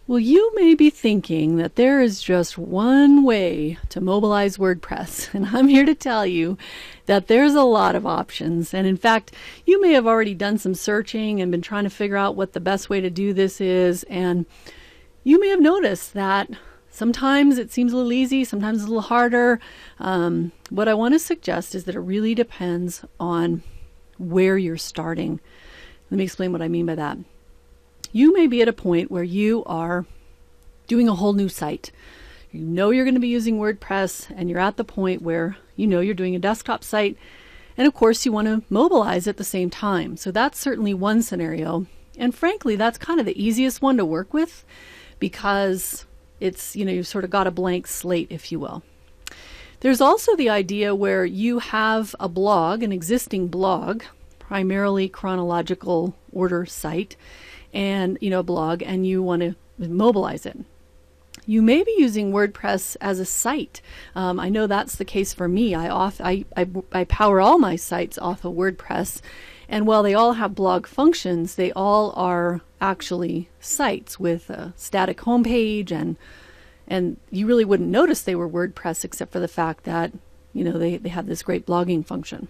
Well, you may be thinking that there is just one way to mobilize WordPress, and I'm here to tell you that there's a lot of options. And in fact, you may have already done some searching and been trying to figure out what the best way to do this is, and you may have noticed that sometimes it seems a little easy, sometimes a little harder. What I want to suggest is that it really depends on where you're starting. Let me explain what I mean by that. You may be at a point where you are doing a whole new site. You know you're going to be using WordPress, and you're at the point where you know you're doing a desktop site, and of course you want to mobilize at the same time. So that's certainly one scenario, and frankly that's kind of the easiest one to work with because it's, you've sort of got a blank slate, if you will. There's also the idea where you have a blog, an existing blog, primarily chronological order site, and a blog, and you want to mobilize it. You may be using WordPress as a site. I know that's the case for me. I power all my sites off of WordPress, and while they all have blog functions, they all are actually sites with a static homepage, and you really wouldn't notice they were WordPress except for the fact that they have this great blogging function.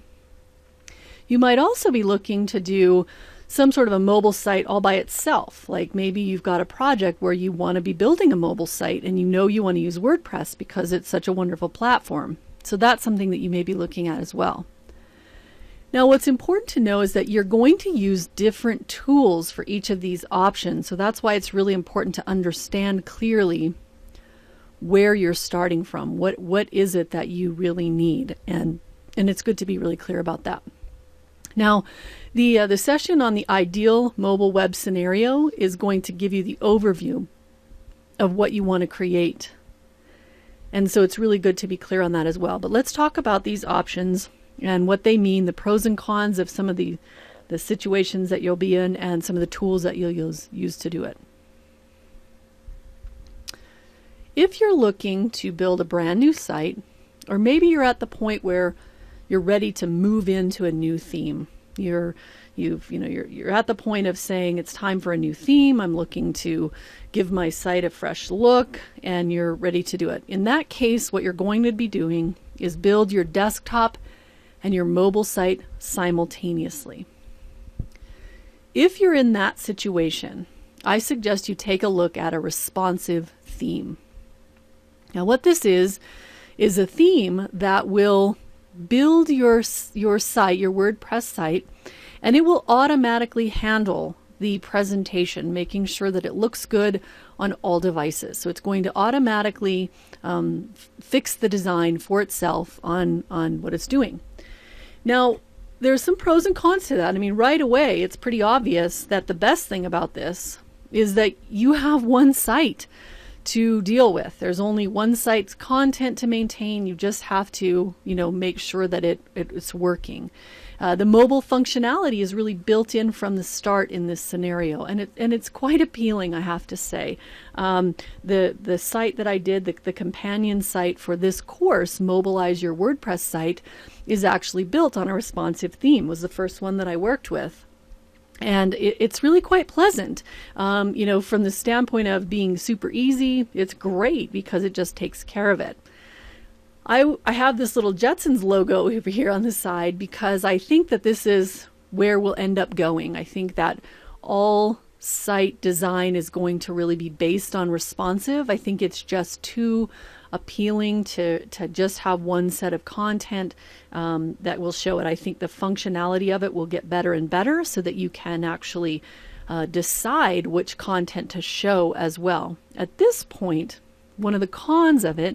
You might also be looking to do some sort of a mobile site all by itself. Like maybe you've got a project where you want to be building a mobile site and you want to use WordPress because it's such a wonderful platform. So that's something that you may be looking at as well. Now what's important to know is that you're going to use different tools for each of these options. So that's why it's really important to understand clearly where you're starting from. What is it that you really need? And it's good to be really clear about that. Now, the session on the ideal mobile web scenario is going to give you the overview of what you want to create. And so it's really good to be clear on that as well. But let's talk about these options and what they mean, the pros and cons of some of the situations that you'll be in and some of the tools that you'll use to do it. If you're looking to build a brand new site, or maybe you're at the point where you're ready to move into a new theme. You're at the point of saying it's time for a new theme. I'm looking to give my site a fresh look, and you're ready to do it. In that case, what you're going to be doing is build your desktop and your mobile site simultaneously. If you're in that situation, I suggest you take a look at a responsive theme. Now, what this is a theme that will build your site, your WordPress site, and it will automatically handle the presentation, making sure that it looks good on all devices. So it's going to automatically fix the design for itself on what it's doing. Now, there's some pros and cons to that. I mean, right away, it's pretty obvious that the best thing about this is that you have one site to deal with. There's only one site's content to maintain. You just have to, make sure that it's working. The mobile functionality is really built in from the start in this scenario, and it's quite appealing, I have to say. The site that I did, the companion site for this course, Mobilize Your WordPress Site, is actually built on a responsive theme. It was the first one that I worked with. And it's really quite pleasant. From the standpoint of being super easy, it's great because it just takes care of it. I have this little Jetsons logo over here on the side because I think that this is where we'll end up going. I think that all site design is going to really be based on responsive. I think it's just too appealing to just have one set of content that will show it. I think the functionality of it will get better and better so that you can actually decide which content to show as well. At this point, one of the cons of a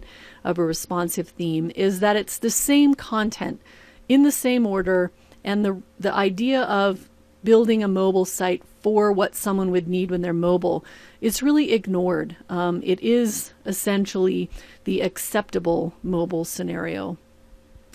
responsive theme, is that it's the same content in the same order, and the idea of building a mobile site for what someone would need when they're mobile is really ignored. It is essentially the acceptable mobile scenario.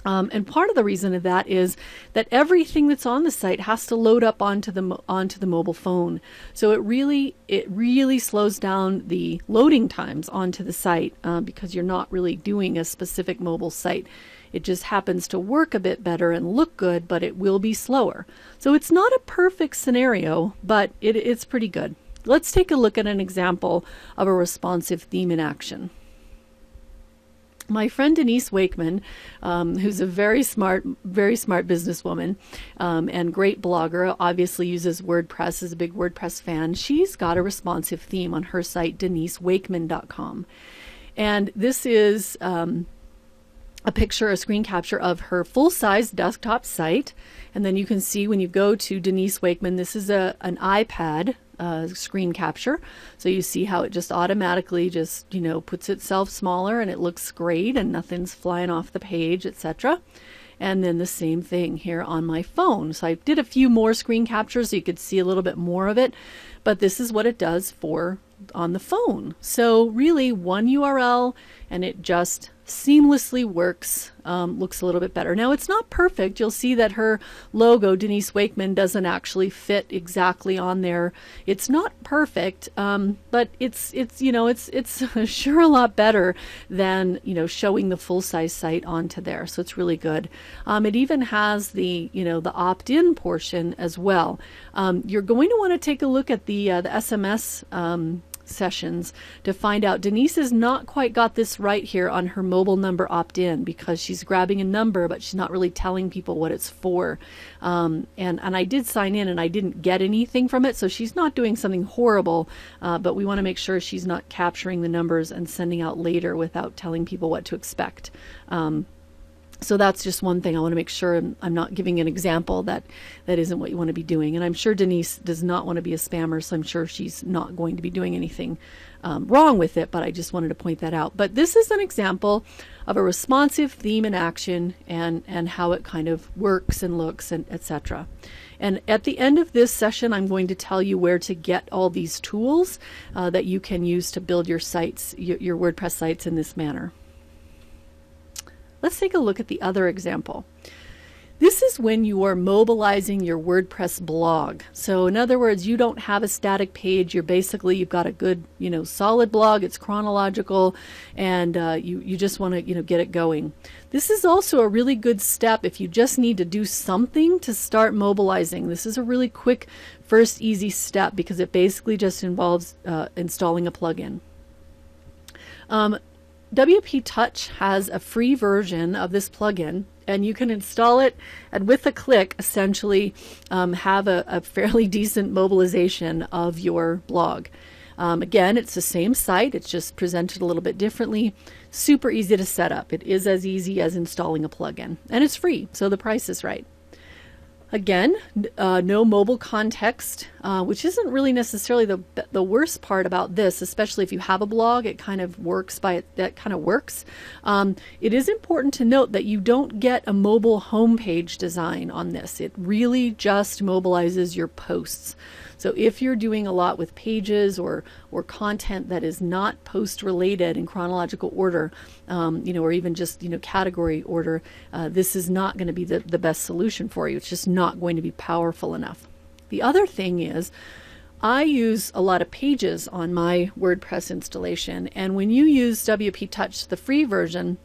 And part of the reason of that is that everything that's on the site has to load up onto the mobile phone. So it really slows down the loading times onto the site because you're not really doing a specific mobile site It just happens to work a bit better and look good, but it will be slower. So it's not a perfect scenario, but it's pretty good. Let's take a look at an example of a responsive theme in action. My friend Denise Wakeman, who's a very smart businesswoman and great blogger, obviously uses WordPress, is a big WordPress fan. She's got a responsive theme on her site, denisewakeman.com. And this is a screen capture of her full-size desktop site. And then you can see when you go to Denise Wakeman, this is an iPad screen capture. So you see how it just automatically just, puts itself smaller and it looks great and nothing's flying off the page, etc. And then the same thing here on my phone. So I did a few more screen captures so you could see a little bit more of it, but this is what it does for on the phone. So really one URL and it just seamlessly works, looks a little bit better. Now it's not perfect. You'll see that her logo, Denise Wakeman, doesn't actually fit exactly on there. It's not perfect, but it's sure a lot better than showing the full size site onto there. So it's really good. It even has the the opt-in portion as well. You're going to want to take a look at the SMS sessions to find out. Denise has not quite got this right here on her mobile number opt-in, because she's grabbing a number but she's not really telling people what it's for, and I did sign in and I didn't get anything from it, so she's not doing something horrible, but we want to make sure she's not capturing the numbers and sending out later without telling people what to expect. So that's just one thing I want to make sure I'm not giving an example that isn't what you want to be doing. And I'm sure Denise does not want to be a spammer, so I'm sure she's not going to be doing anything wrong with it, but I just wanted to point that out. But this is an example of a responsive theme in action and how it kind of works and looks and etc. And at the end of this session, I'm going to tell you where to get all these tools that you can use to build your sites, your WordPress sites in this manner. Let's take a look at the other example. This is when you are mobilizing your WordPress blog. So in other words, you don't have a static page. You've got a good, solid blog. It's chronological, and you just want to, get it going. This is also a really good step if you just need to do something to start mobilizing. This is a really quick, first easy step because it basically just involves installing a plugin. WP Touch has a free version of this plugin, and you can install it and with a click essentially have a fairly decent mobilization of your blog. Again, it's the same site, it's just presented a little bit differently. Super easy to set up. It is as easy as installing a plugin, and it's free, so the price is right. Again, no mobile context, which isn't really necessarily the worst part about this, especially if you have a blog. It kind of works that kind of works. It is important to note that you don't get a mobile homepage design on this. It really just mobilizes your posts. So if you're doing a lot with pages or content that is not post related in chronological order, or even just category order, this is not going to be the best solution for you. It's just not going to be powerful enough. The other thing is, I use a lot of pages on my WordPress installation, and when you use WP Touch, the free version,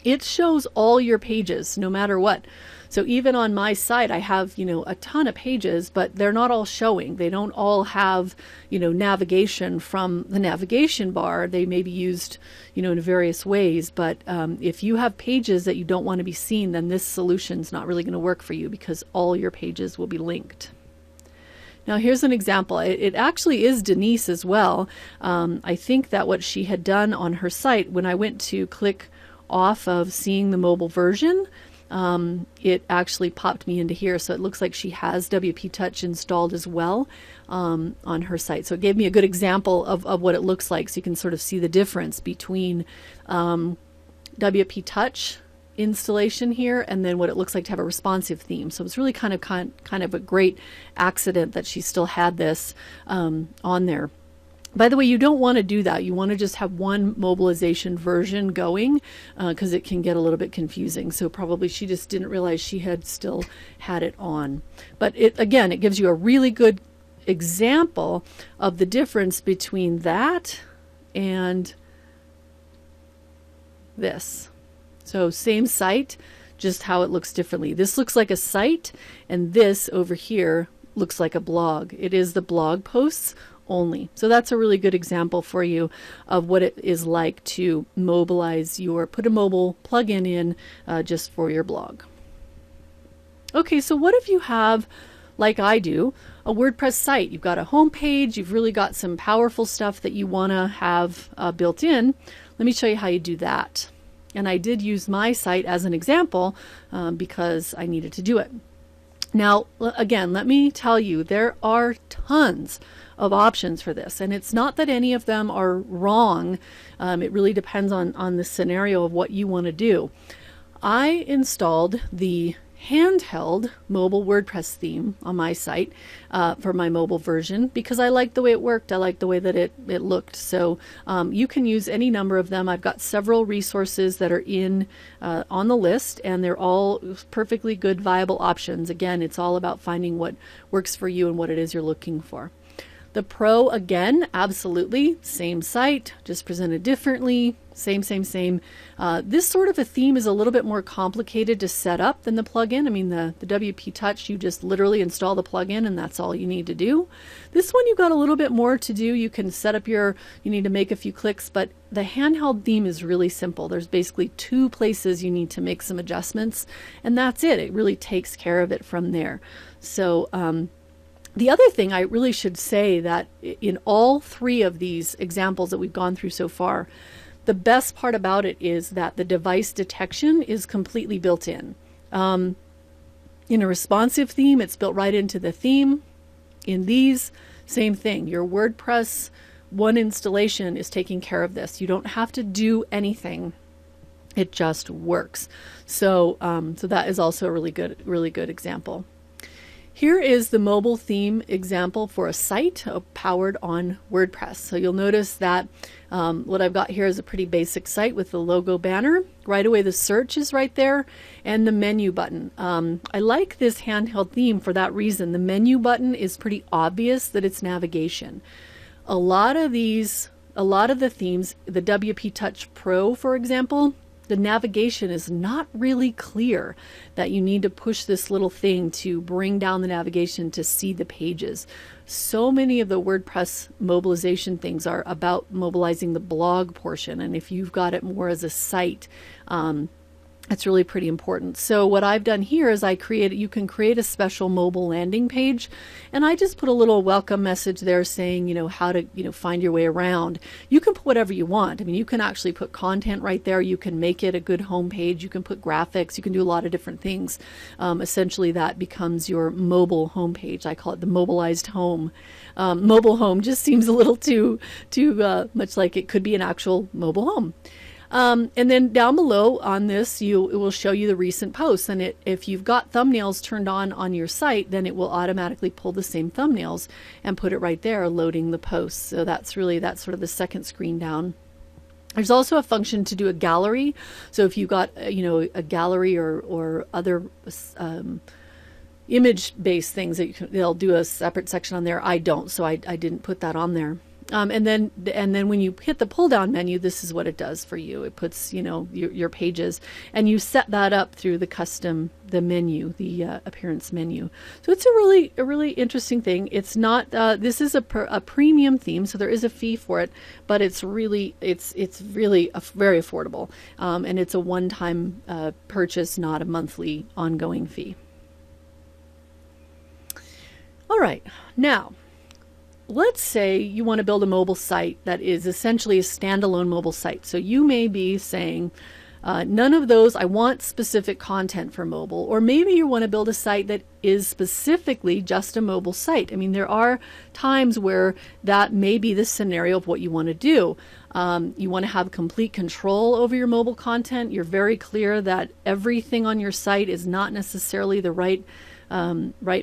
it shows all your pages no matter what. So even on my site, I have, a ton of pages, but they're not all showing. They don't all have, navigation from the navigation bar. They may be used, in various ways. But if you have pages that you don't want to be seen, then this solution's not really going to work for you because all your pages will be linked. Now here's an example. It actually is Denise as well. I think that what she had done on her site, when I went to click off of seeing the mobile version, it actually popped me into here. So it looks like she has WP Touch installed as well on her site. So it gave me a good example of what it looks like. So you can sort of see the difference between WP Touch installation here and then what it looks like to have a responsive theme. So it's really kind of a great accident that she still had this on there. By the way, you don't want to do that. You want to just have one mobilization version going because it can get a little bit confusing. So probably she just didn't realize she had still had it on. But it gives you a really good example of the difference between that and this. So same site, just how it looks differently. This looks like a site, and this over here looks like a blog. It is the blog posts only. So that's a really good example for you of what it is like to mobilize put a mobile plugin in just for your blog. Okay, so what if you have, like I do, a WordPress site? You've got a home page, you've really got some powerful stuff that you want to have built in. Let me show you how you do that. And I did use my site as an example because I needed to do it. Now, again, let me tell you, there are tons of options for this, and it's not that any of them are wrong. It really depends on the scenario of what you want to do. I installed the handheld mobile WordPress theme on my site for my mobile version because I liked the way it worked. I liked the way that it looked. So you can use any number of them. I've got several resources that are on the list, and they're all perfectly good, viable options. Again, it's all about finding what works for you and what it is you're looking for. The Pro, again, absolutely same site, just presented differently, same. This sort of a theme is a little bit more complicated to set up than the plugin. I mean, the WP Touch, you just literally install the plugin and that's all you need to do. This one, you've got a little bit more to do. You can set up you need to make a few clicks, but the handheld theme is really simple. There's basically 2 places you need to make some adjustments, and that's it. It really takes care of it from there. So, the other thing I really should say that in all 3 of these examples that we've gone through so far, the best part about it is that the device detection is completely built in. In a responsive theme, it's built right into the theme. In these, same thing. Your WordPress one installation is taking care of this. You don't have to do anything. It just works. So, so that is also a really good example. Here is the mobile theme example for a site powered on WordPress. So you'll notice that what I've got here is a pretty basic site with the logo banner. Right away the search is right there and the menu button. I like this handheld theme for that reason. The menu button is pretty obvious that it's navigation. A lot of the themes, the WP Touch Pro, for example, the navigation is not really clear that you need to push this little thing to bring down the navigation to see the pages. So many of the WordPress mobilization things are about mobilizing the blog portion, and if you've got it more as a site, it's really pretty important. So what I've done here is you can create a special mobile landing page, and I just put a little welcome message there saying, how to, find your way around. You can put whatever you want. I mean, you can actually put content right there. You can make it a good home page. You can put graphics. You can do a lot of different things. Essentially, that becomes your mobile home page. I call it the mobilized home. Mobile home just seems a little too much like it could be an actual mobile home. And then down below on this, it will show you the recent posts. And if you've got thumbnails turned on your site, then it will automatically pull the same thumbnails and put it right there, loading the posts. So that's sort of the second screen down. There's also a function to do a gallery. So if you've got, a gallery or other image-based things, they'll do a separate section on there. I don't, so I didn't put that on there. And then when you hit the pull down menu, this is what it does for you. It puts, your pages, and you set that up through the menu, the appearance menu. So it's a really interesting thing. It's not, this is a premium theme, so there is a fee for it, but it's really very affordable. And it's a one-time purchase, not a monthly ongoing fee. All right, now, let's say you want to build a mobile site that is essentially a standalone mobile site. So you may be saying, none of those, I want specific content for mobile. Or maybe you want to build a site that is specifically just a mobile site. I mean, there are times where that may be the scenario of what you want to do. You want to have complete control over your mobile content. You're very clear that everything on your site is not necessarily the right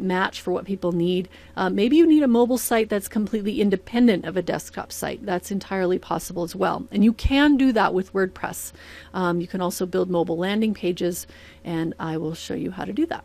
match for what people need. Maybe you need a mobile site that's completely independent of a desktop site. That's entirely possible as well. And you can do that with WordPress. You can also build mobile landing pages, and I will show you how to do that.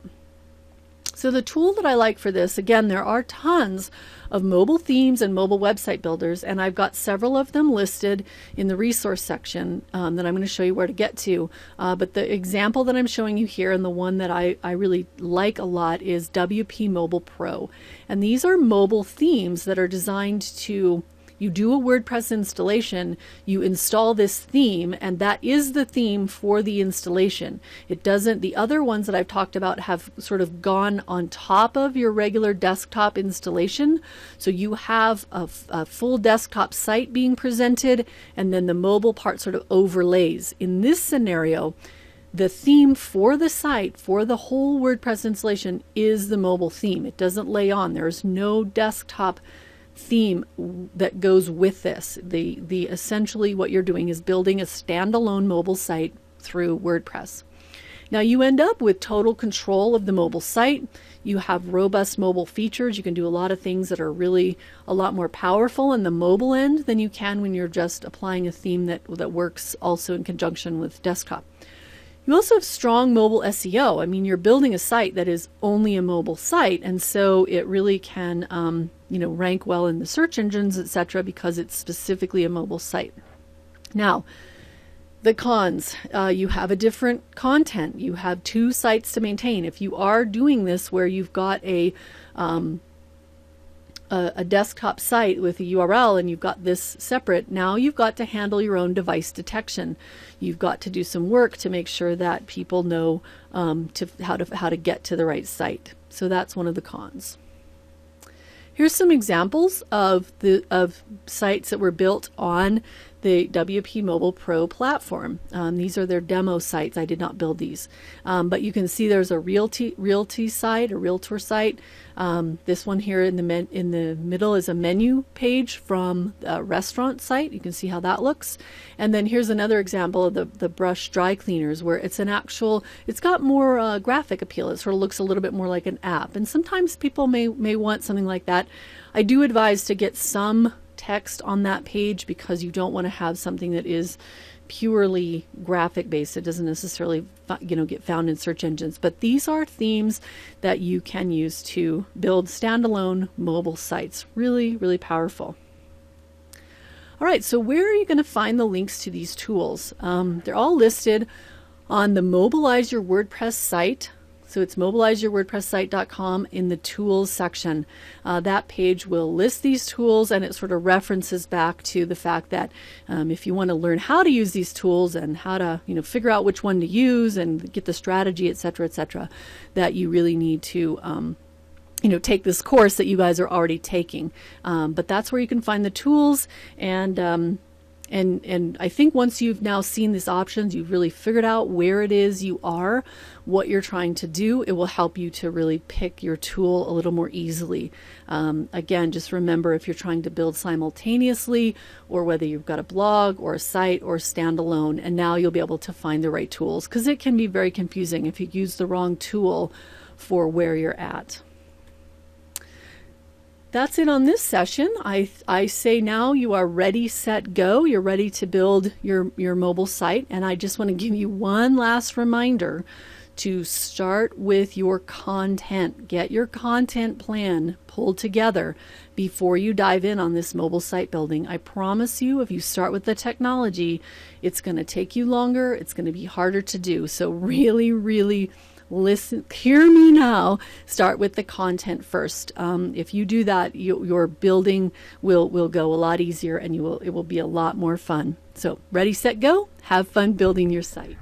So the tool that I like for this, again, there are tons of mobile themes and mobile website builders, and I've got several of them listed in the resource section that I'm going to show you where to get to. But the example that I'm showing you here, and the one that I really like a lot, is WP Mobile Pro. And these are mobile themes that are designed to, you do a WordPress installation, you install this theme, and that is the theme for the installation. It doesn't, the other ones that I've talked about have sort of gone on top of your regular desktop installation. So you have a full desktop site being presented, and then the mobile part sort of overlays. In this scenario, the theme for the site, for the whole WordPress installation, is the mobile theme. It doesn't lay on. There's no desktop theme that goes with this. The essentially what you're doing is building a standalone mobile site through WordPress. Now you end up with total control of the mobile site. You have robust mobile features. You can do a lot of things that are really a lot more powerful in the mobile end than you can when you're just applying a theme that works also in conjunction with desktop. You also have strong mobile SEO. I mean, you're building a site that is only a mobile site, and so it really can rank well in the search engines, etc., because it's specifically a mobile site. Now, the cons, you have a different content. You have two sites to maintain. If you are doing this where you've got a desktop site with a URL and you've got this separate, now you've got to handle your own device detection. You've got to do some work to make sure that people know how to get to the right site. So that's one of the cons. Here's some examples of sites that were built on the WP Mobile Pro platform. These are their demo sites. I did not build these, but you can see there's a realty site, a realtor site. This one here in the middle is a menu page from a restaurant site. You can see how that looks. And then here's another example of the brush dry cleaners, where it's got more graphic appeal. It sort of looks a little bit more like an app. And sometimes people may want something like that. I do advise to get some text on that page because you don't want to have something that is purely graphic based. It doesn't necessarily get found in search engines, but these are themes that you can use to build standalone mobile sites. Really, really powerful. All right, so where are you going to find the links to these tools? They're all listed on the Mobilize Your WordPress site. So it's mobilizeyourwordpresssite.com in the tools section. That page will list these tools, and it sort of references back to the fact that if you want to learn how to use these tools and how to figure out which one to use and get the strategy, etc., that you really need to take this course that you guys are already taking. But that's where you can find the tools, and I think once you've now seen these options, you've really figured out where it is you are, what you're trying to do, it will help you to really pick your tool a little more easily. Again, just remember, if you're trying to build simultaneously, or whether you've got a blog or a site or standalone, and now you'll be able to find the right tools, because it can be very confusing if you use the wrong tool for where you're at. That's it on this session. I say now you are ready, set, go. You're ready to build your mobile site. And I just want to give you one last reminder to start with your content. Get your content plan pulled together before you dive in on this mobile site building. I promise you, if you start with the technology, it's going to take you longer. It's going to be harder to do. So really, really listen, hear me now. Start with the content first. If you do that, your building will go a lot easier, and it will be a lot more fun. So ready, set, go. Have fun building your site.